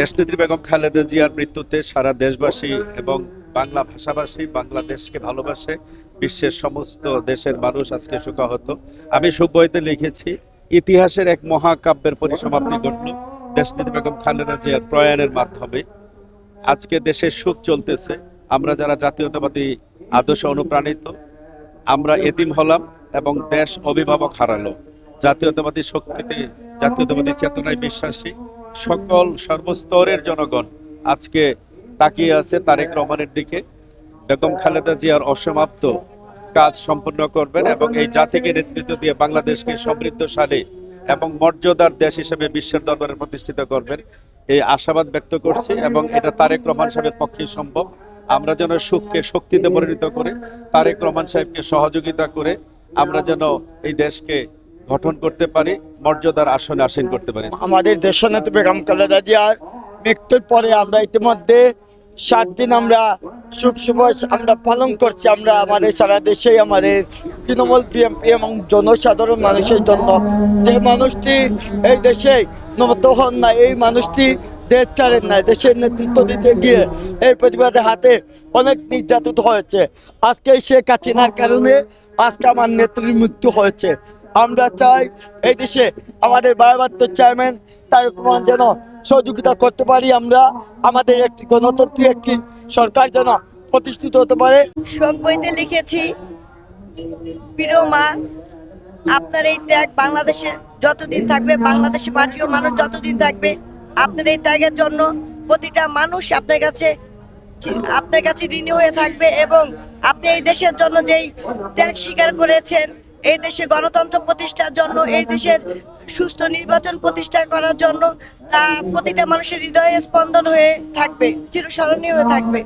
দেশনেত্রী বেগম খালেদা জিয়ার মৃত্যুতে সারা দেশবাসী এবং বাংলা ভাষাভাষী বাংলাদেশকে ভালোবাসে বিশ্বের সমস্ত দেশের মানুষ আজকে শোকাহত। আমি সুখ বইতে লিখেছি, ইতিহাসের এক মহাকাব্যের পরিসমাপ্তি ঘটল দেশনেত্রী বেগম খালেদা জিয়ার প্রয়াণের মাধ্যমে। আজকে দেশের সুখ চলতেছে। আমরা যারা জাতীয়তাবাদী আদর্শ অনুপ্রাণিত, আমরা এতিম হলাম এবং দেশ অভিভাবক হারালো। জাতীয়তাবাদী শক্তিতে, জাতীয়তাবাদী চেতনায় বিশ্বাসী সকল সর্বস্তরের জনগণ আজকে তাকিয়ে আছে তারেক রহমানের দিকে। বেগম খালেদা জিয়ার অসমাপ্ত কাজ সম্পন্ন করবেন এবং এই জাতিকে নেতৃত্ব দিয়ে বাংলাদেশকে সমৃদ্ধশালী এবং মর্যাদার দেশ হিসেবে বিশ্বের দরবারে প্রতিষ্ঠিত করবেন, এই আশাবাদ ব্যক্ত করছি এবং এটা তারেক রহমান সাহেবের পক্ষে সম্ভব। আমরা যেন সুখকে শক্তিতে পরিণত করে তারেক রহমান সাহেবকে সহযোগিতা করে আমরা যেন এই দেশকে গঠন করতে পারি, মর্যাদার আসনে আসীন করতে পারি। আমাদের দেশনেত্রী বেগম খালেদা জিয়ার মৃত্যুর পরে আমরা ইতিমধ্যে 7 দিন আমরা সুখ দিবস আমরা পালন করছি। আমরা আমাদের সারা দেশে আমাদের তৃণমূল বিএনপি এবং জনসাধারণ মানুষের জন্য, যে মানুষটি এই দেশে নত হন না, এই মানুষটি দেশ ছাড়েন না, দেশের নেতৃত্ব দিতে গিয়ে এই প্রতিবাদের হাতে অনেক নির্যাতিত হয়েছে। আজকে শেখ হাসিনার কারণে আজকে আমার নেত্রীর মৃত্যু হয়েছে। আমরা চাই এই দেশে আমাদের ভারপ্রাপ্ত চেয়ারম্যান তারেক রহমান যেন সহযোগিতা করতে পারি, আমরা আমাদের একটি গণতন্ত্রী একটি সরকার যেন প্রতিষ্ঠিত হতে পারে। শোক বইতে লিখেছি, প্রিয় মা, আপনার এই ত্যাগ বাংলাদেশে যতদিন থাকবে, বাংলাদেশে মাটিও মানুষ যতদিন থাকবে, আপনার এই ত্যাগের জন্য প্রতিটা মানুষ আপনার কাছে ঋণী হয়ে থাকবে এবং আপনি এই দেশের জন্য যেই ত্যাগ স্বীকার করেছেন, এই দেশে গণতন্ত্র প্রতিষ্ঠার জন্য, এই দেশের সুস্থ নির্বাচন প্রতিষ্ঠা করার জন্য, তা প্রতিটা মানুষের হৃদয়ে স্পন্দন হয়ে থাকবে, চিরস্মরণীয় হয়ে থাকবে।